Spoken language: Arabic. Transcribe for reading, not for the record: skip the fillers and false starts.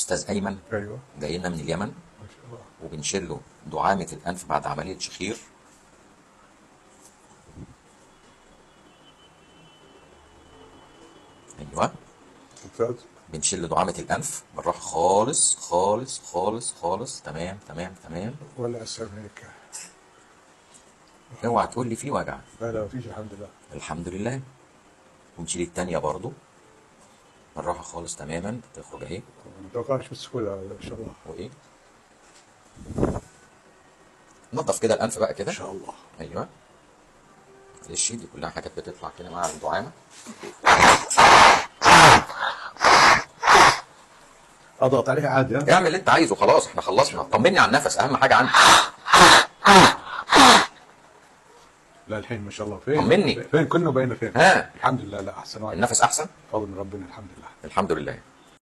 استاذ ايمن ايوه جاي لنا من اليمن، ما شاء الله. وبنشيل له دعامه الانف بعد عمليه شخير. ايوه، ممتاز. بنشيل له دعامه الانف بالراحه خالص خالص خالص خالص. تمام تمام تمام. ولا اسهل من هيك. اوعى تقول لي في وجع. لا لا مفيش الحمد لله. الحمد لله. ونشيل التانية برضو بالراحه خالص تماما، تخرج اهي. ما توقعش بالسهوله ان شاء الله. وايه، نضف كده الانف بقى كده ان شاء الله. ايوه. معلش دي كلها حاجات بتطلع كده مع الدعامه. اضغط عليها عادي ها؟ اعمل اللي انت عايزه، خلاص احنا خلصنا. طمني على النفس، اهم حاجه عندي. لا الحين ما شاء الله. فين طمني. فين كنا بقينا فين؟ ها، الحمد لله. لا احسن واحد. النفس احسن فضل من ربنا الحمد لله. الحمد لله.